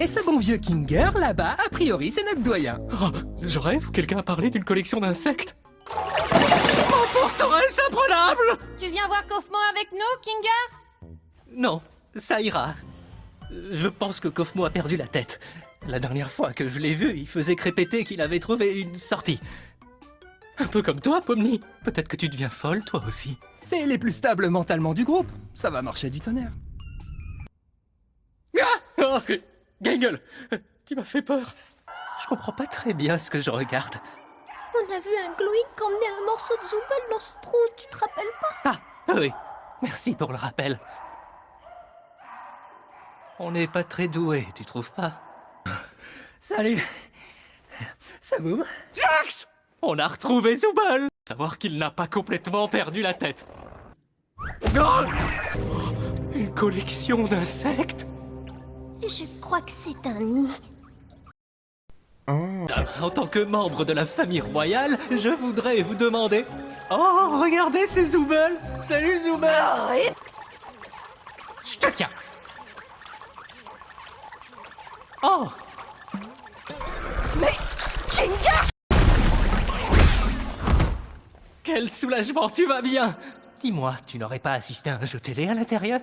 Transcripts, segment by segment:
Et ce bon vieux Kinger, là-bas, a priori, c'est notre doyen. Oh, je rêve, quelqu'un a parlé d'une collection d'insectes. Mon forteresse imprenable! Tu viens voir Kaufmo avec nous, Kinger? Non, ça ira. Je pense que Kaufmo a perdu la tête. La dernière fois que je l'ai vu, il faisait crépéter qu'il avait trouvé une sortie. Un peu comme toi, Pomni. Peut-être que tu deviens folle, toi aussi. C'est les plus stables mentalement du groupe. Ça va marcher du tonnerre. Ah oh, Gangle, tu m'as fait peur. Je comprends pas très bien ce que je regarde. On a vu un Gloink emmener un morceau de Zubel dans ce trou, tu te rappelles pas? Ah, oui. Merci pour le rappel. On n'est pas très doués, tu trouves pas? Salut. Ça boum? Jax! On a retrouvé Zubel! Savoir qu'il n'a pas complètement perdu la tête. Oh, une collection d'insectes? Je crois que c'est un nid. En tant que membre de la famille royale, je voudrais vous demander... Oh, regardez, c'est Zubel! Salut, Zubel! Arrête! Je te tiens! Oh! Mais... Kinger! Quel soulagement, tu vas bien! Dis-moi, tu n'aurais pas assisté à un jeu télé à l'intérieur?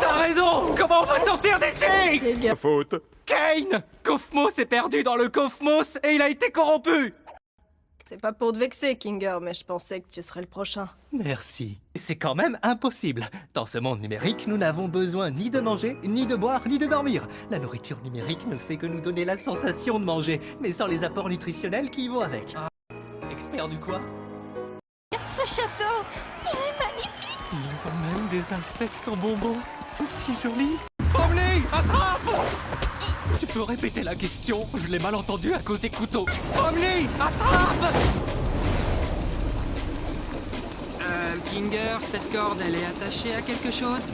T'as raison! Comment on va sortir d'ici? Faute. Kane! Kaufmo s'est perdu dans le Kaufmos et il a été corrompu! C'est pas pour te vexer, Kinger, mais je pensais que tu serais le prochain. Merci. C'est quand même impossible. Dans ce monde numérique, nous n'avons besoin ni de manger, ni de boire, ni de dormir. La nourriture numérique ne fait que nous donner la sensation de manger, mais sans les apports nutritionnels qui y vont avec. Expert du quoi? Regarde ce château! Il est magnifique! Ils ont même des insectes en bonbons. C'est si joli. Pomni, attrape! Tu peux répéter la question? Je l'ai mal entendu à cause des couteaux. Pomni, attrape! Kinger, cette corde, elle est attachée à quelque chose?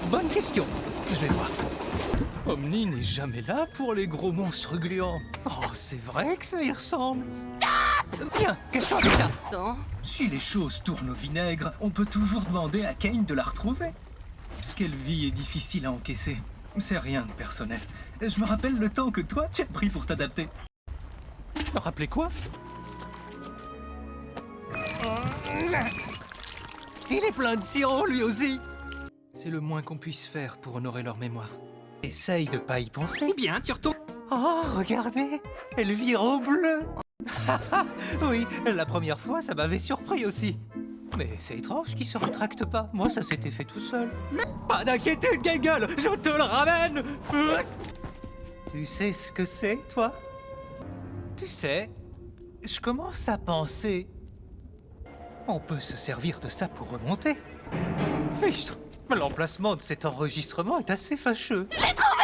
Bonne question. Je vais voir. Omni n'est jamais là pour les gros monstres gluants. Oh, c'est vrai que ça y ressemble. Stop! Tiens, cache-toi avec ça. Attends. Si les choses tournent au vinaigre, on peut toujours demander à Kane de la retrouver. Ce qu'elle vit est difficile à encaisser. C'est rien de personnel. Je me rappelle le temps que toi, tu as pris pour t'adapter. Rappelez quoi? Il est plein de sirop, lui aussi. C'est le moins qu'on puisse faire pour honorer leur mémoire. Essaye de pas y penser. Ou bien, tu retournes... Oh, regardez, elle vire au bleu. Oui, la première fois, ça m'avait surpris aussi. Mais c'est étrange qu'il se rétracte pas. Moi, ça s'était fait tout seul. Pas d'inquiétude, Gangle, je te le ramène. Tu sais ce que c'est, toi? Tu sais, je commence à penser... On peut se servir de ça pour remonter. Fichtre, l'emplacement de cet enregistrement est assez fâcheux. Je l'ai trouvé!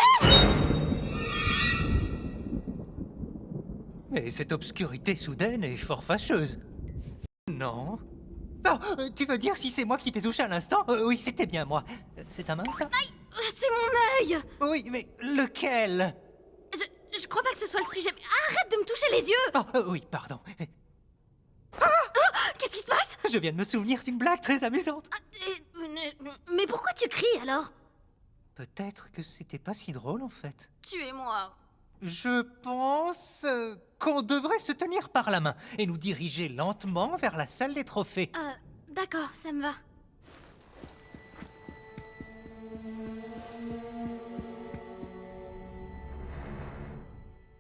Mais cette obscurité soudaine est fort fâcheuse. Non. Oh, tu veux dire si c'est moi qui t'ai touché à l'instant? Oui, c'était bien moi. C'est ta main, ça? C'est mon œil! Oui, mais lequel? Je crois pas que ce soit le sujet. Mais arrête de me toucher les yeux! Oh, oui, pardon. Qu'est-ce qui se passe? Je viens de me souvenir d'une blague très amusante. Mais pourquoi tu cries alors? Peut-être que c'était pas si drôle, en fait. Tuez-moi. Je pense qu'on devrait se tenir par la main et nous diriger lentement vers la salle des trophées. D'accord, ça me va.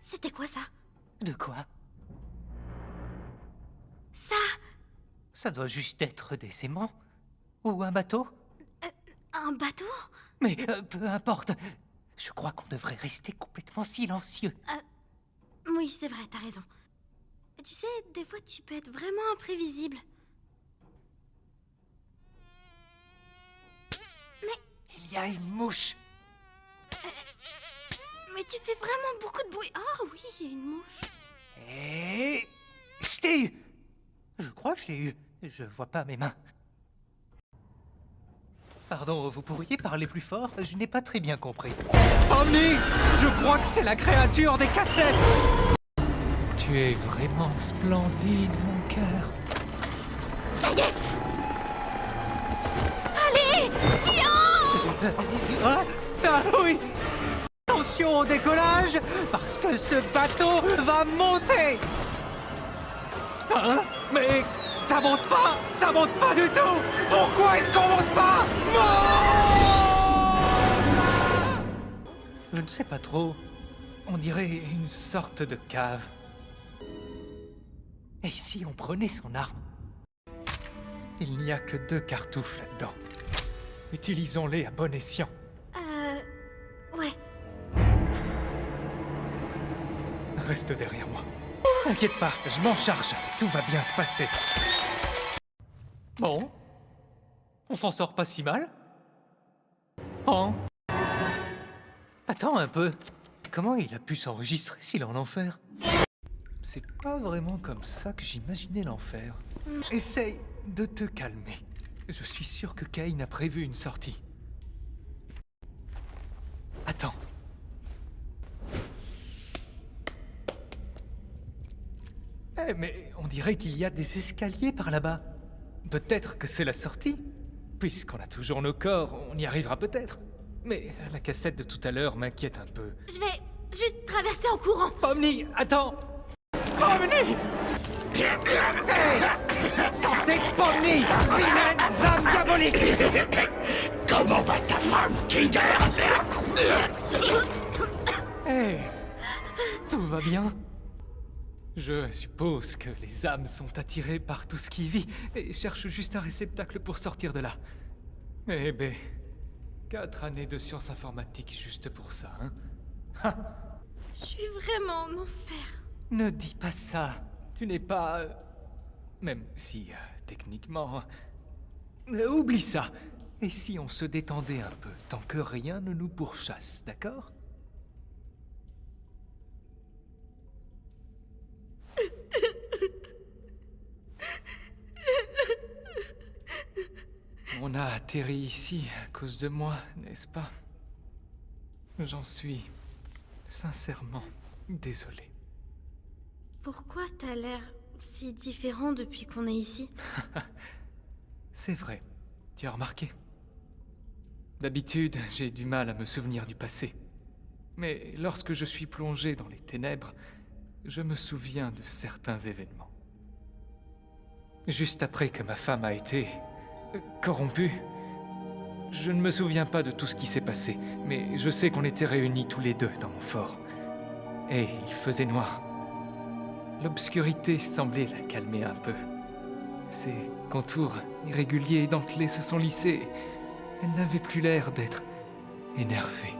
C'était quoi ça? De quoi? Ça? Ça doit juste être des aimants. Ou un bateau. Un bateau? Mais peu importe. Je crois qu'on devrait rester complètement silencieux. Oui, c'est vrai, t'as raison. Tu sais, des fois tu peux être vraiment imprévisible. Il y a une mouche. Mais tu fais vraiment beaucoup de bruit. Oh oui, il y a une mouche. Et... Je t'ai eu. Je crois que je l'ai eu. Je vois pas mes mains. Pardon, vous pourriez parler plus fort? Je n'ai pas très bien compris. Omni! Je crois que c'est la créature des cassettes! Tu es vraiment splendide, mon cœur. Ça y est! Allez! Viens! Ah oui! Attention au décollage, parce que ce bateau va monter. Hein? Mais ça monte pas! Ça monte pas du tout! Pourquoi est-ce qu'on monte pas? Monte! Je ne sais pas trop. On dirait une sorte de cave. Et si on prenait son arme? Il n'y a que 2 cartouches là-dedans. Utilisons-les à bon escient. Ouais. Reste derrière moi. T'inquiète pas, je m'en charge. Tout va bien se passer. Bon. On s'en sort pas si mal. Oh. Attends un peu. Comment il a pu s'enregistrer s'il est en enfer? C'est pas vraiment comme ça que j'imaginais l'enfer. Essaye de te calmer. Je suis sûr que Cain a prévu une sortie. Attends. Eh, mais on dirait qu'il y a des escaliers par là-bas. Peut-être que c'est la sortie. Puisqu'on a toujours nos corps, on y arrivera peut-être. Mais la cassette de tout à l'heure m'inquiète un peu. Je vais juste traverser en courant. Pomni, attends! Pomni! Hey! Sortez Pomni! Vilaine âme diabolique! Comment va ta femme, Kinger? Hey! Tout va bien? Je suppose que les âmes sont attirées par tout ce qui vit et cherchent juste un réceptacle pour sortir de là. Eh ben, 4 années de sciences informatiques juste pour ça, hein? Ha! Je suis vraiment en enfer. Ne dis pas ça. Tu n'es pas... Même si, techniquement... oublie ça. Et si on se détendait un peu, tant que rien ne nous pourchasse, d'accord? On a atterri ici à cause de moi, n'est-ce pas? J'en suis sincèrement désolé. Pourquoi t'as l'air si différent depuis qu'on est ici? C'est vrai, tu as remarqué. D'habitude, j'ai du mal à me souvenir du passé. Mais lorsque je suis plongé dans les ténèbres, je me souviens de certains événements. Juste après que ma femme a été... corrompue, je ne me souviens pas de tout ce qui s'est passé, mais je sais qu'on était réunis tous les deux dans mon fort. Et il faisait noir. L'obscurité semblait la calmer un peu. Ses contours irréguliers et dentelés se sont lissés. Elle n'avait plus l'air d'être énervée.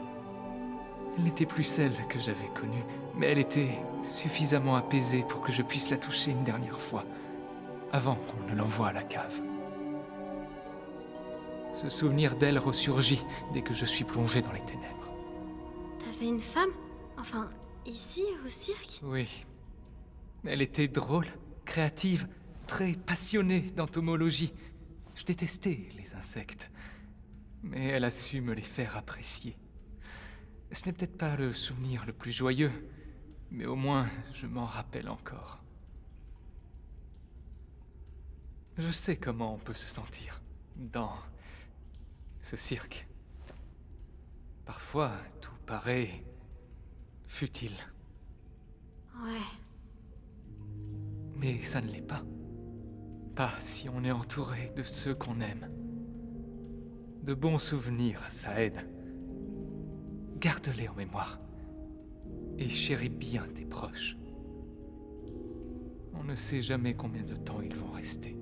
Elle n'était plus celle que j'avais connue, mais elle était suffisamment apaisée pour que je puisse la toucher une dernière fois, avant qu'on ne l'envoie à la cave. Ce souvenir d'elle ressurgit dès que je suis plongé dans les ténèbres. T'avais une femme? Enfin, ici, au cirque? Oui. Elle était drôle, créative, très passionnée d'entomologie. Je détestais les insectes, mais elle a su me les faire apprécier. Ce n'est peut-être pas le souvenir le plus joyeux, mais au moins je m'en rappelle encore. Je sais comment on peut se sentir dans ce cirque. Parfois, tout paraît futile. Ouais. Mais ça ne l'est pas. Pas si on est entouré de ceux qu'on aime. De bons souvenirs, ça aide. Garde-les en mémoire. Et chéris bien tes proches. On ne sait jamais combien de temps ils vont rester.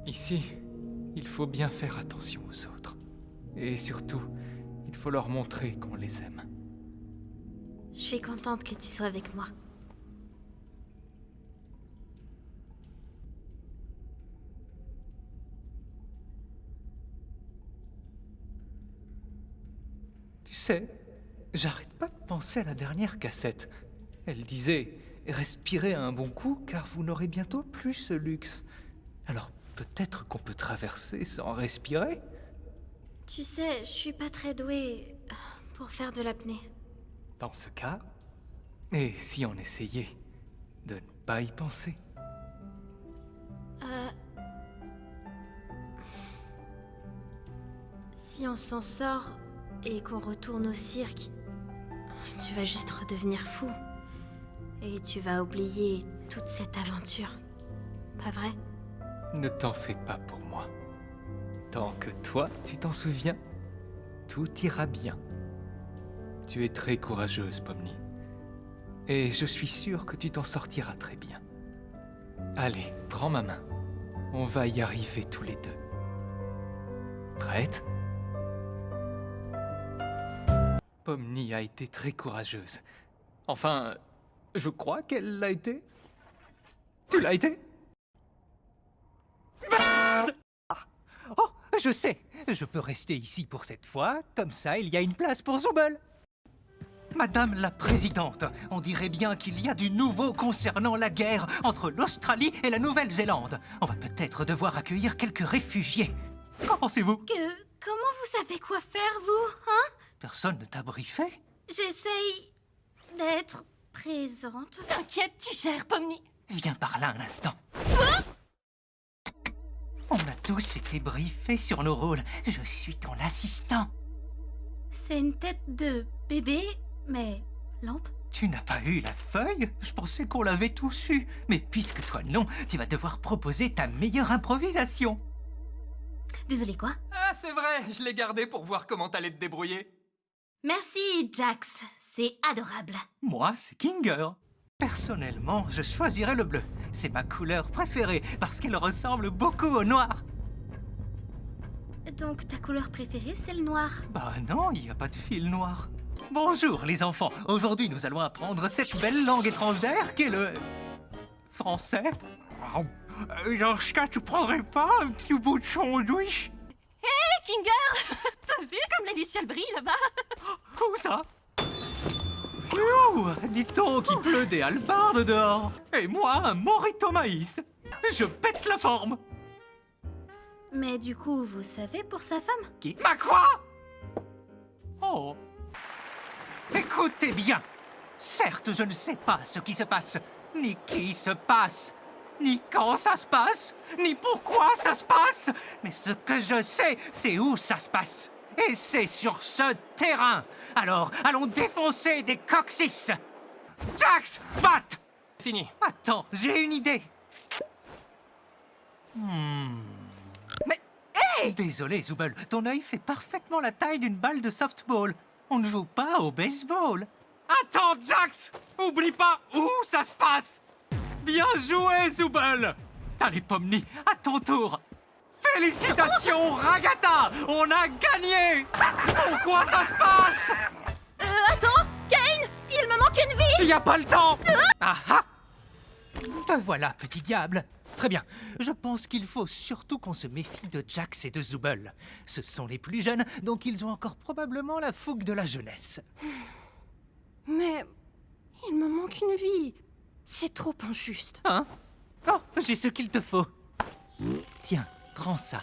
Ici, il faut bien faire attention aux autres. Et surtout, il faut leur montrer qu'on les aime. Je suis contente que tu sois avec moi. Tu sais, j'arrête pas de penser à la dernière cassette. Elle disait « Respirez un bon coup, car vous n'aurez bientôt plus ce luxe. » Alors peut-être qu'on peut traverser sans respirer? Tu sais, je suis pas très douée pour faire de l'apnée. Dans ce cas, et si on essayait de ne pas y penser? Si on s'en sort et qu'on retourne au cirque, tu vas juste redevenir fou. Et tu vas oublier toute cette aventure. Pas vrai? Ne t'en fais pas pour moi. Tant que toi, tu t'en souviens, tout ira bien. Tu es très courageuse, Pomni. Et je suis sûr que tu t'en sortiras très bien. Allez, prends ma main. On va y arriver tous les deux. Prête? Pomni a été très courageuse. Enfin, je crois qu'elle l'a été. Tu l'as été? Merde! Oh, je sais. Je peux rester ici pour cette fois. Comme ça, il y a une place pour Zooble. Madame la Présidente, on dirait bien qu'il y a du nouveau concernant la guerre entre l'Australie et la Nouvelle-Zélande. On va peut-être devoir accueillir quelques réfugiés. Qu'en pensez-vous? Comment vous savez quoi faire, vous, hein? Personne ne t'a briefé? J'essaye d'être présente. T'inquiète, tu gères, Pomni. Viens par là un instant. On a tous été briefés sur nos rôles. Je suis ton assistant. C'est une tête de bébé, mais lampe. Tu n'as pas eu la feuille? Je pensais qu'on l'avait tous eu. Mais puisque toi non, tu vas devoir proposer ta meilleure improvisation. Désolé, quoi? Ah, c'est vrai, je l'ai gardé pour voir comment t'allais te débrouiller. Merci, Jax. C'est adorable. Moi, c'est Kinger. Personnellement, je choisirais le bleu. C'est ma couleur préférée parce qu'elle ressemble beaucoup au noir. Donc, ta couleur préférée, c'est le noir. Bah non, il n'y a pas de fil noir. Bonjour les enfants. Aujourd'hui, nous allons apprendre cette belle langue étrangère qu'est le... français. Dans ce cas, tu prendrais pas un petit bout de sandwich? Hé, Kinger! T'as vu comme la luciole brille là-bas? Où ça? Ouh, dites donc, il pleut des hallebardes dehors. Et moi, un morito maïs. Je pète la forme. Mais du coup, vous savez pour sa femme? Qui? Ma quoi? Oh. Écoutez bien. Certes, je ne sais pas ce qui se passe, ni qui se passe, ni quand ça se passe, ni pourquoi ça se passe. Mais ce que je sais, c'est où ça se passe. Et c'est sur ce terrain. Alors, allons défoncer des coccyx. Jax, bat! Fini. Attends, j'ai une idée. Mais, hé! Désolé, Zooble, ton œil fait parfaitement la taille d'une balle de softball. On ne joue pas au baseball. Attends, Jax! Oublie pas où ça se passe! Bien joué, Zooble! Allez, Pomni, à ton tour! Félicitations, Ragata! On a gagné! Pourquoi ça se passe? Attends! Kane! Il me manque une vie! Il n'y a pas le temps! Ah ah! Te voilà, petit diable. Très bien. Je pense qu'il faut surtout qu'on se méfie de Jax et de Zooble. Ce sont les plus jeunes, donc ils ont encore probablement la fougue de la jeunesse. Mais il me manque une vie. C'est trop injuste. Hein? Oh, j'ai ce qu'il te faut. Tiens, prends ça.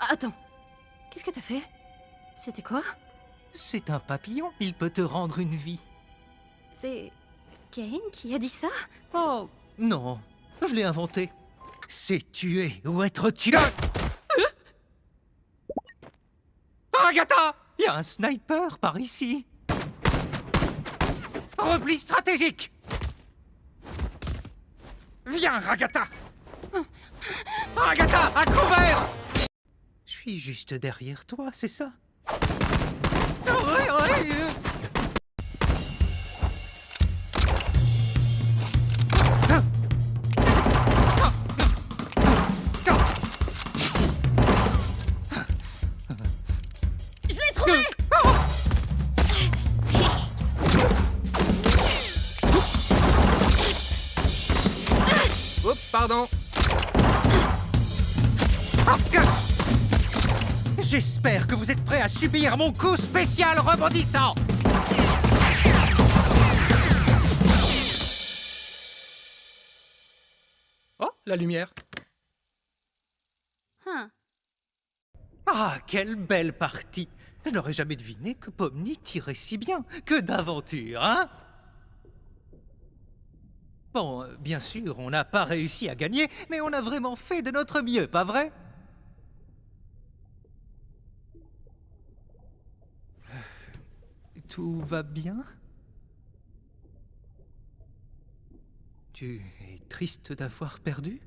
Attends. Qu'est-ce que t'as fait? C'était quoi? C'est un papillon, il peut te rendre une vie. C'est Kane qui a dit ça? Oh, non, je l'ai inventé. C'est tuer ou être tué. Agatha! Il y a un sniper par ici. Repli stratégique. Viens, Ragata! Ragata, à couvert! Je suis juste derrière toi, c'est ça? Je l'ai trouvé! Oups, pardon. J'espère que vous êtes prêts à subir mon coup spécial rebondissant. Oh, la lumière. Ah, quelle belle partie! Je n'aurais jamais deviné que Pomni tirait si bien. Que d'aventure, hein? Bon, bien sûr, on n'a pas réussi à gagner, mais on a vraiment fait de notre mieux, pas vrai? Tout va bien? Tu es triste d'avoir perdu?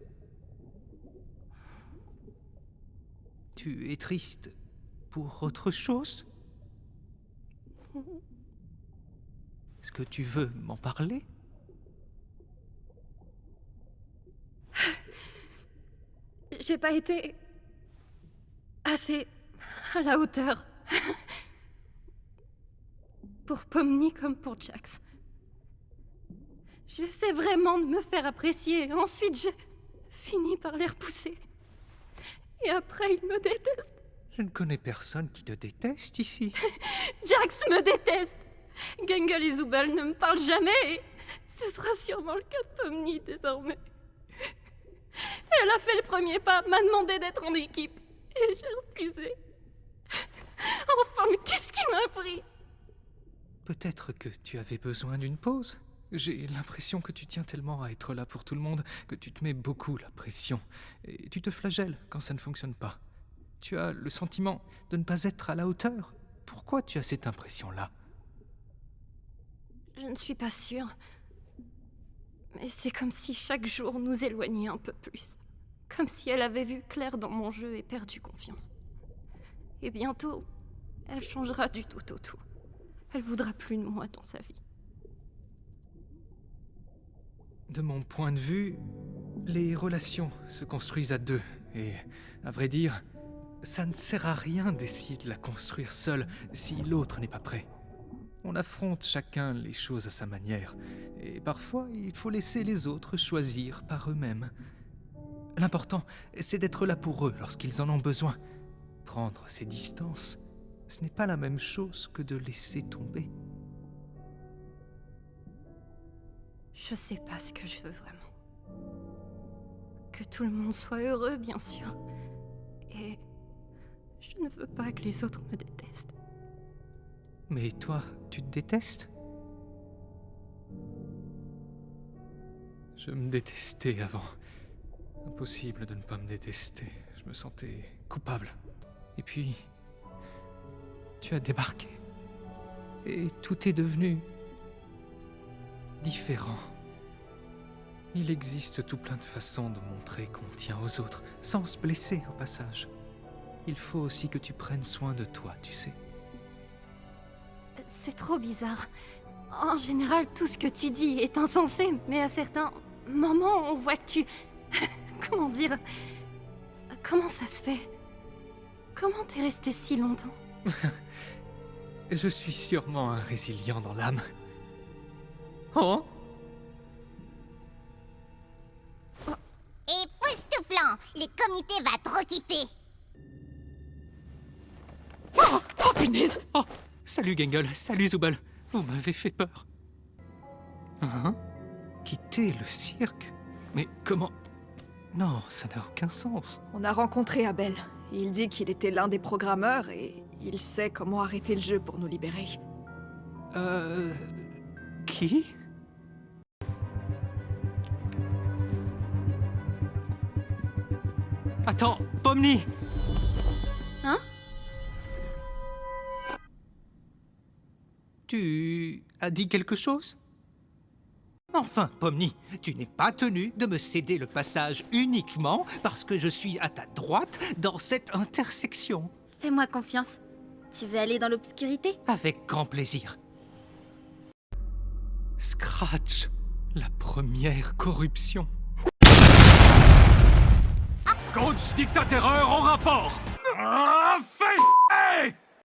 Tu es triste pour autre chose? Est-ce que tu veux m'en parler? J'ai pas été assez à la hauteur. Pour Pomni comme pour Jax. J'essaie vraiment de me faire apprécier. Ensuite, j'ai fini par les repousser. Et après, ils me détestent. Je ne connais personne qui te déteste ici. Jax me déteste. Gengal et Zubal ne me parlent jamais. Et ce sera sûrement le cas de Pomni désormais. Elle a fait le premier pas, m'a demandé d'être en équipe. Et j'ai refusé. Enfin, mais qu'est-ce qui m'a pris? Peut-être que tu avais besoin d'une pause. J'ai l'impression que tu tiens tellement à être là pour tout le monde que tu te mets beaucoup la pression. Et tu te flagelles quand ça ne fonctionne pas. Tu as le sentiment de ne pas être à la hauteur. Pourquoi tu as cette impression-là? Je ne suis pas sûre. Mais c'est comme si chaque jour nous éloignait un peu plus. Comme si elle avait vu clair dans mon jeu et perdu confiance. Et bientôt, elle changera du tout au tout. Elle voudra plus de moi dans sa vie. De mon point de vue, les relations se construisent à deux. Et, à vrai dire, ça ne sert à rien d'essayer de la construire seul si l'autre n'est pas prêt. On affronte chacun les choses à sa manière. Et parfois, il faut laisser les autres choisir par eux-mêmes. L'important, c'est d'être là pour eux lorsqu'ils en ont besoin. Prendre ses distances, ce n'est pas la même chose que de laisser tomber. Je sais pas ce que je veux vraiment. Que tout le monde soit heureux, bien sûr. Et je ne veux pas que les autres me détestent. Mais toi, tu te détestes? Je me détestais avant. Impossible de ne pas me détester. Je me sentais coupable. Et puis, tu as débarqué. Et tout est devenu différent. Il existe tout plein de façons de montrer qu'on tient aux autres, sans se blesser au passage. Il faut aussi que tu prennes soin de toi, tu sais. C'est trop bizarre. En général, tout ce que tu dis est insensé, mais à certains moments, on voit que tu... Comment dire? Comment ça se fait? Comment t'es resté si longtemps? Je suis sûrement un résilient dans l'âme. Oh? Époustouflant! Les comités va trop kiffer! Oh punaise! Oh! Salut Gengal, salut Zubal. Vous m'avez fait peur. Hein? Quitter le cirque? Mais comment? Non, ça n'a aucun sens. On a rencontré Abel. Il dit qu'il était l'un des programmeurs et il sait comment arrêter le jeu pour nous libérer. Qui? Attends, Pomni! Hein? Tu as dit quelque chose? Enfin, Pomni, tu n'es pas tenu de me céder le passage uniquement parce que je suis à ta droite dans cette intersection. Fais-moi confiance. Tu veux aller dans l'obscurité? Avec grand plaisir. Scratch, la première corruption. Coach Dictaterreur en rapport! Ah, fais